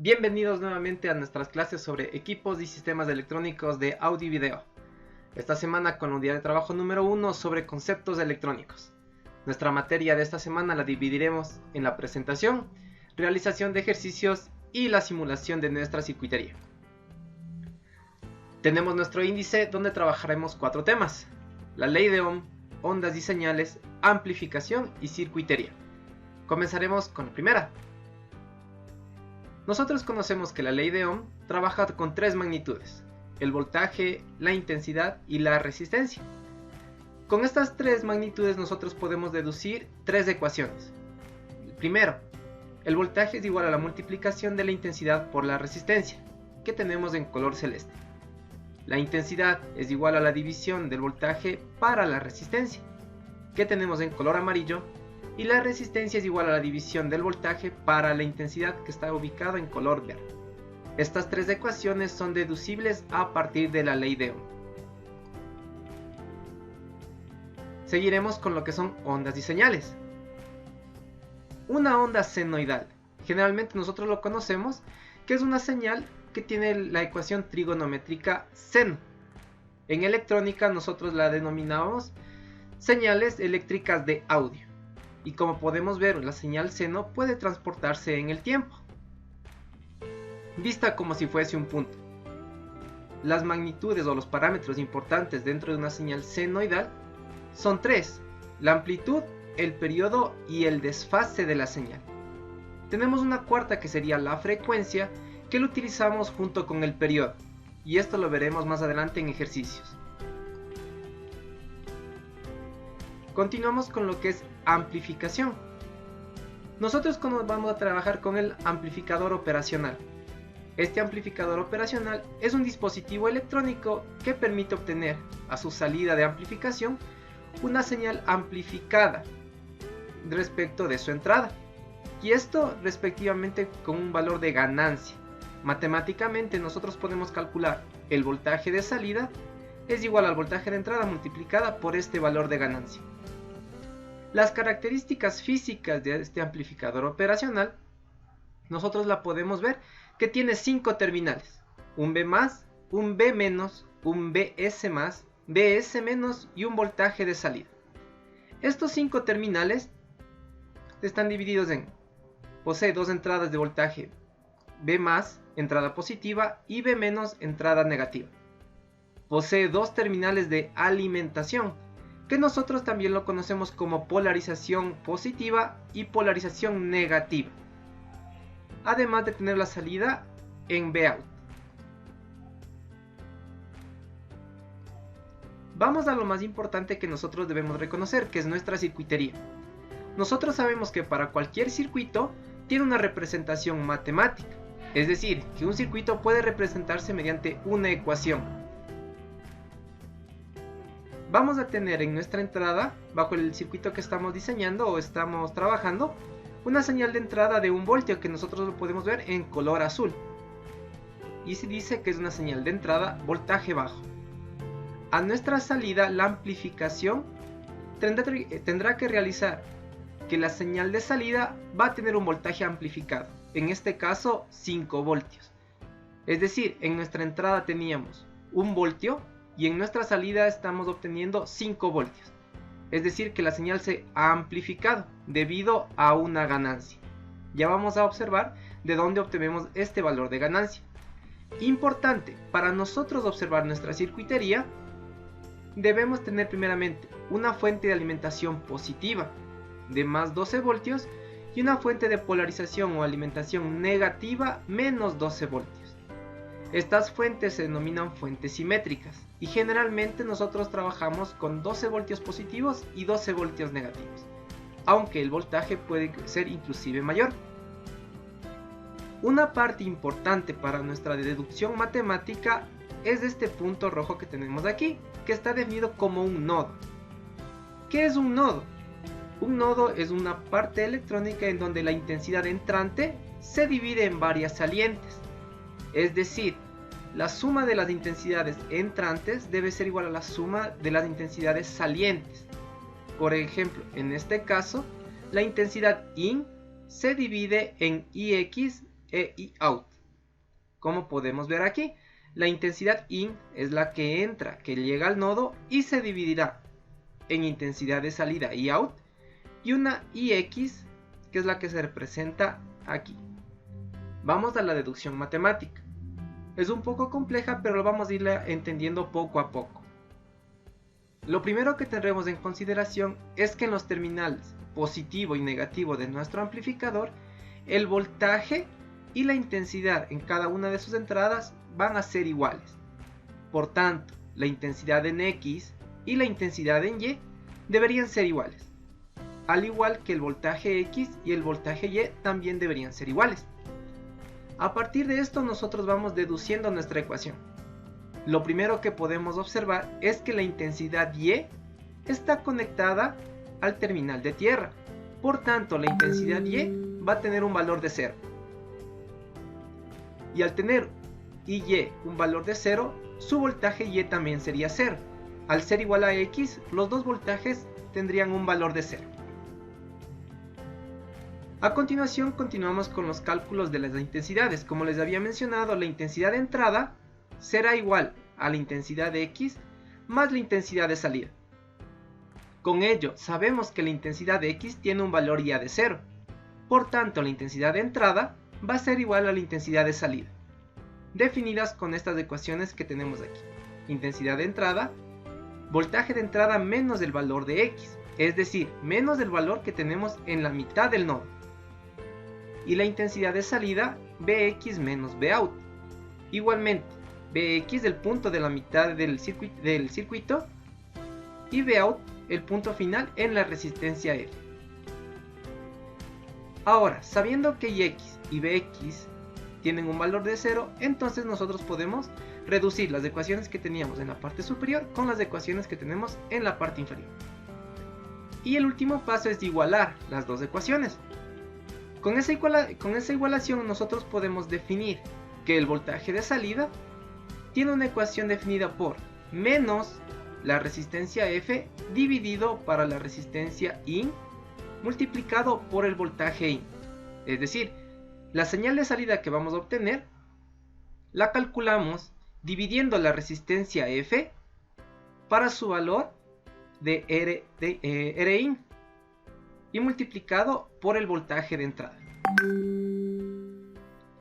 Bienvenidos nuevamente a nuestras clases sobre equipos y sistemas electrónicos de audio y video. Esta semana con la unidad de trabajo número 1 sobre conceptos electrónicos. Nuestra materia de esta semana la dividiremos en la presentación, realización de ejercicios y la simulación de nuestra circuitería. Tenemos nuestro índice donde trabajaremos 4 temas: la ley de Ohm, ondas y señales, amplificación y circuitería. Comenzaremos con la primera. Nosotros conocemos que la ley de Ohm trabaja con 3 magnitudes: el voltaje, la intensidad y la resistencia. Con estas 3 magnitudes nosotros podemos deducir 3 ecuaciones. Primero, el voltaje es igual a la multiplicación de la intensidad por la resistencia, que tenemos en color celeste. La intensidad es igual a la división del voltaje para la resistencia, que tenemos en color amarillo. Y la resistencia es igual a la división del voltaje para la intensidad, que está ubicado en color verde. Estas 3 ecuaciones son deducibles a partir de la ley de Ohm. Seguiremos con lo que son ondas y señales. Una onda senoidal, generalmente nosotros lo conocemos que es una señal que tiene la ecuación trigonométrica seno. En electrónica nosotros la denominamos señales eléctricas de audio. Y como podemos ver, la señal seno puede transportarse en el tiempo, vista como si fuese un punto. Las magnitudes o los parámetros importantes dentro de una señal senoidal son 3: la amplitud, el periodo y el desfase de la señal. Tenemos una cuarta que sería la frecuencia, que lo utilizamos junto con el periodo, y esto lo veremos más adelante en ejercicios. Continuamos con lo que es amplificación. Nosotros vamos a trabajar con el amplificador operacional. Este amplificador operacional es un dispositivo electrónico que permite obtener a su salida de amplificación una señal amplificada respecto de su entrada, y esto respectivamente con un valor de ganancia. Matemáticamente nosotros podemos calcular el voltaje de salida es igual al voltaje de entrada multiplicada por este valor de ganancia. Las características físicas de este amplificador operacional, nosotros la podemos ver que tiene 5 terminales: un B+, un B-, un BS+, BS- y un voltaje de salida. Estos 5 terminales están divididos en: posee 2 entradas de voltaje B+, entrada positiva, y B-, entrada negativa. Posee 2 terminales de alimentación, que nosotros también lo conocemos como polarización positiva y polarización negativa, además de tener la salida en Vout. Vamos a lo más importante que nosotros debemos reconocer, que es nuestra circuitería. Nosotros sabemos que para cualquier circuito tiene una representación matemática, es decir, que un circuito puede representarse mediante una ecuación. Vamos a tener en nuestra entrada, bajo el circuito que estamos diseñando o estamos trabajando, una señal de entrada de 1 voltio, que nosotros lo podemos ver en color azul, y se dice que es una señal de entrada voltaje bajo. A nuestra salida, la amplificación tendrá que realizar que la señal de salida va a tener un voltaje amplificado, en este caso 5 voltios. Es decir, en nuestra entrada teníamos 1 voltio y en nuestra salida estamos obteniendo 5 voltios. Es decir, que la señal se ha amplificado debido a una ganancia. Ya vamos a observar de dónde obtenemos este valor de ganancia. Importante, para nosotros observar nuestra circuitería, debemos tener primeramente una fuente de alimentación positiva de más 12 voltios y una fuente de polarización o alimentación negativa menos 12 voltios. Estas fuentes se denominan fuentes simétricas, y generalmente nosotros trabajamos con 12 voltios positivos y 12 voltios negativos, aunque el voltaje puede ser inclusive mayor. Una parte importante para nuestra deducción matemática es este punto rojo que tenemos aquí, que está definido como un nodo. ¿Qué es un nodo? Un nodo es una parte electrónica en donde la intensidad entrante se divide en varias salientes. Es decir, la suma de las intensidades entrantes debe ser igual a la suma de las intensidades salientes. Por ejemplo, en este caso, la intensidad IN se divide en IX e IOUT. como podemos ver aquí. La intensidad in es la que entra, que llega al nodo y se dividirá en intensidad de salida y out, y una ix, que es la que se representa aquí. Vamos a la deducción matemática. Es un poco compleja, pero lo vamos a ir entendiendo poco a poco. Lo primero que tendremos en consideración es que en los terminales positivo y negativo de nuestro amplificador, el voltaje y la intensidad en cada una de sus entradas van a ser iguales. Por tanto, la intensidad en X y la intensidad en Y deberían ser iguales. Al igual que el voltaje X y el voltaje Y también deberían ser iguales. A partir de esto nosotros vamos deduciendo nuestra ecuación. Lo primero que podemos observar es que la intensidad Y está conectada al terminal de tierra. Por tanto, la intensidad Y va a tener un valor de 0. Y al tener Y un valor de 0, su voltaje Y también sería 0. Al ser igual a X, los dos voltajes tendrían un valor de 0. A continuación continuamos con los cálculos de las intensidades. Como les había mencionado, la intensidad de entrada será igual a la intensidad de X más la intensidad de salida. Con ello sabemos que la intensidad de X tiene un valor ya de 0. Por tanto, la intensidad de entrada va a ser igual a la intensidad de salida, definidas con estas ecuaciones que tenemos aquí. Intensidad de entrada, voltaje de entrada menos el valor de X, es decir, menos el valor que tenemos en la mitad del nodo. Y la intensidad de salida, Bx menos Bout. Igualmente, Bx el punto de la mitad del circuito y Bout el punto final en la resistencia F. Ahora, sabiendo que Ix y Bx tienen un valor de 0, entonces nosotros podemos reducir las ecuaciones que teníamos en la parte superior con las ecuaciones que tenemos en la parte inferior. Y el último paso es igualar las dos ecuaciones. Con esa igualación nosotros podemos definir que el voltaje de salida tiene una ecuación definida por menos la resistencia F dividido para la resistencia IN multiplicado por el voltaje IN. Es decir, la señal de salida que vamos a obtener la calculamos dividiendo la resistencia F para su valor de Rin y multiplicado por el voltaje de entrada.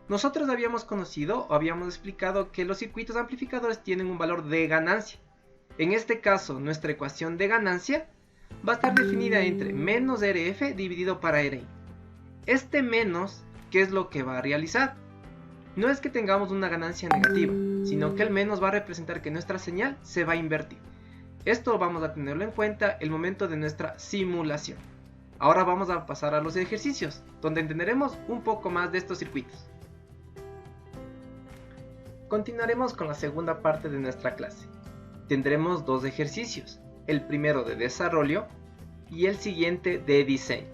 Nosotros habíamos conocido o habíamos explicado que los circuitos amplificadores tienen un valor de ganancia. En este caso, nuestra ecuación de ganancia va a estar definida entre menos RF dividido para Rin. Este menos, ¿qué es lo que va a realizar? No es que tengamos una ganancia negativa, sino que el menos va a representar que nuestra señal se va a invertir. Esto vamos a tenerlo en cuenta el momento de nuestra simulación. Ahora vamos a pasar a los ejercicios, donde entenderemos un poco más de estos circuitos. Continuaremos con la segunda parte de nuestra clase. Tendremos dos ejercicios, el primero de desarrollo y el siguiente de diseño.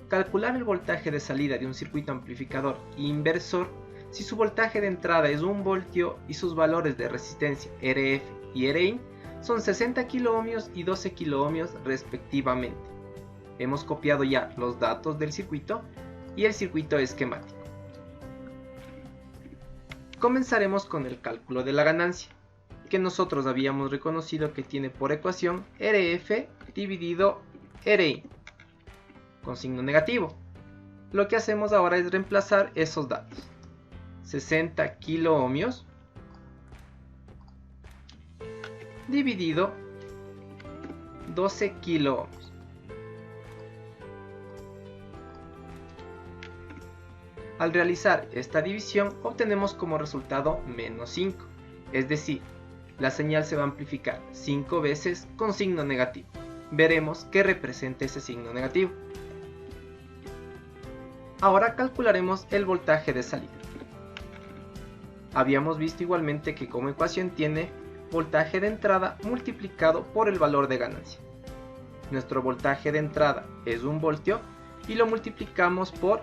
Calcular el voltaje de salida de un circuito amplificador inversor si su voltaje de entrada es 1 voltio y sus valores de resistencia RF y Rin son 60 kiloohmios y 12 kiloohmios respectivamente. Hemos copiado ya los datos del circuito y el circuito esquemático. Comenzaremos con el cálculo de la ganancia, que nosotros habíamos reconocido que tiene por ecuación RF dividido Rin, con signo negativo. Lo que hacemos ahora es reemplazar esos datos. 60 kiloohmios dividido 12 kiloohmios. Al realizar esta división obtenemos como resultado menos 5, es decir, la señal se va a amplificar 5 veces con signo negativo. Veremos qué representa ese signo negativo. Ahora calcularemos el voltaje de salida. Habíamos visto igualmente que como ecuación tiene voltaje de entrada multiplicado por el valor de ganancia. Nuestro voltaje de entrada es 1 voltio y lo multiplicamos por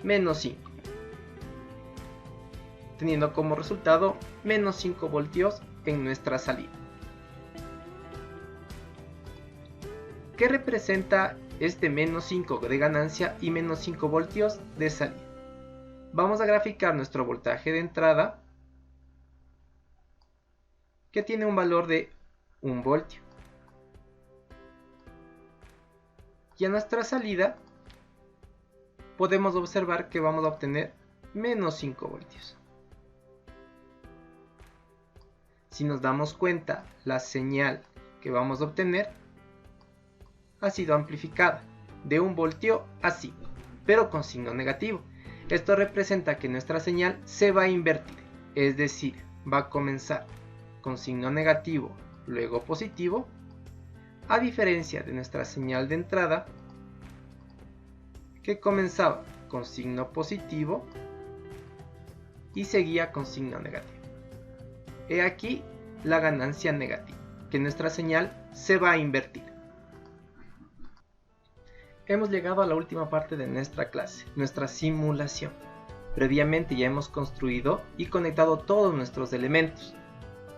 menos 5, teniendo como resultado menos 5 voltios en nuestra salida. ¿Qué representa este menos 5 de ganancia y menos 5 voltios de salida? vamos a graficar nuestro voltaje de entrada, que tiene un valor de 1 voltio. Y a nuestra salida podemos observar que vamos a obtener menos 5 voltios. Si nos damos cuenta, la señal que vamos a obtener ha sido amplificada de 1 voltio a 5, pero con signo negativo. Esto representa que nuestra señal se va a invertir, es decir, va a comenzar con signo negativo, luego positivo, a diferencia de nuestra señal de entrada, que comenzaba con signo positivo y seguía con signo negativo. He aquí la ganancia negativa, que nuestra señal se va a invertir. Hemos llegado a la última parte de nuestra clase, nuestra simulación. Previamente ya hemos construido y conectado todos nuestros elementos: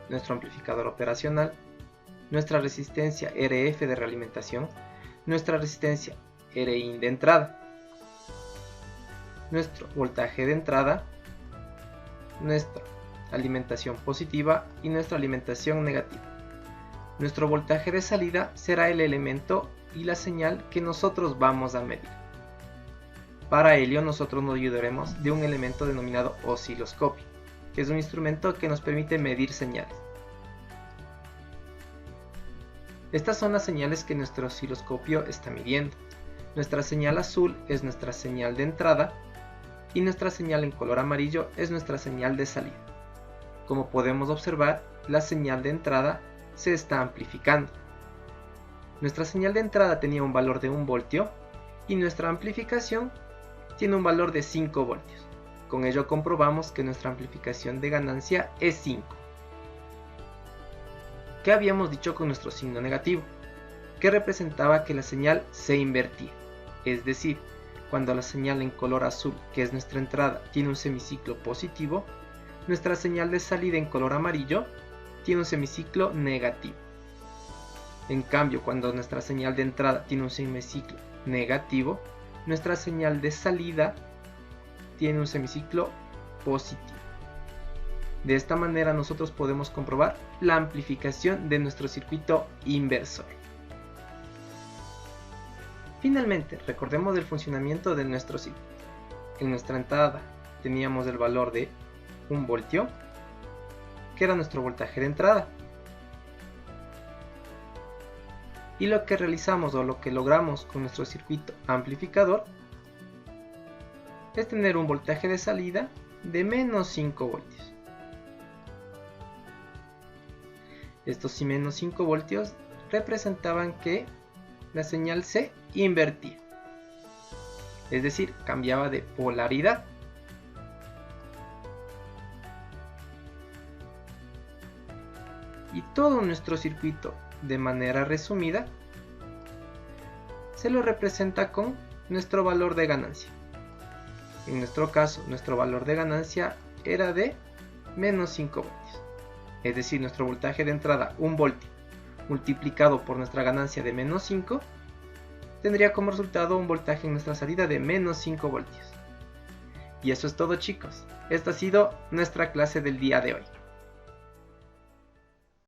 nuestro amplificador operacional, nuestra resistencia RF de realimentación, nuestra resistencia RIN de entrada, nuestro voltaje de entrada, nuestra alimentación positiva y nuestra alimentación negativa. Nuestro voltaje de salida será el elemento y la señal que nosotros vamos a medir. Para ello nosotros nos ayudaremos de un elemento denominado osciloscopio, que es un instrumento que nos permite medir señales. Estas son las señales que nuestro osciloscopio está midiendo. Nuestra señal azul es nuestra señal de entrada y nuestra señal en color amarillo es nuestra señal de salida. Como podemos observar, la señal de entrada se está amplificando. Nuestra señal de entrada tenía un valor de 1 voltio y nuestra amplificación tiene un valor de 5 voltios. Con ello comprobamos que nuestra amplificación de ganancia es 5. ¿Qué habíamos dicho con nuestro signo negativo? Que representaba que la señal se invertía. Es decir, cuando la señal en color azul, que es nuestra entrada, tiene un semiciclo positivo, nuestra señal de salida en color amarillo tiene un semiciclo negativo. En cambio, cuando nuestra señal de entrada tiene un semiciclo negativo, nuestra señal de salida tiene un semiciclo positivo. De esta manera nosotros podemos comprobar la amplificación de nuestro circuito inversor. Finalmente, recordemos el funcionamiento de nuestro circuito. En nuestra entrada teníamos el valor de 1 voltio, que era nuestro voltaje de entrada. Y lo que realizamos o lo que logramos con nuestro circuito amplificador es tener un voltaje de salida de menos 5 voltios. Estos menos 5 voltios representaban que la señal se invertía, es decir, cambiaba de polaridad. Y todo nuestro circuito, de manera resumida, se lo representa con nuestro valor de ganancia. En nuestro caso, nuestro valor de ganancia era de menos 5 voltios. Es decir, nuestro voltaje de entrada, 1 voltio, multiplicado por nuestra ganancia de menos 5, tendría como resultado un voltaje en nuestra salida de menos 5 voltios. Y eso es todo, chicos. Esta ha sido nuestra clase del día de hoy.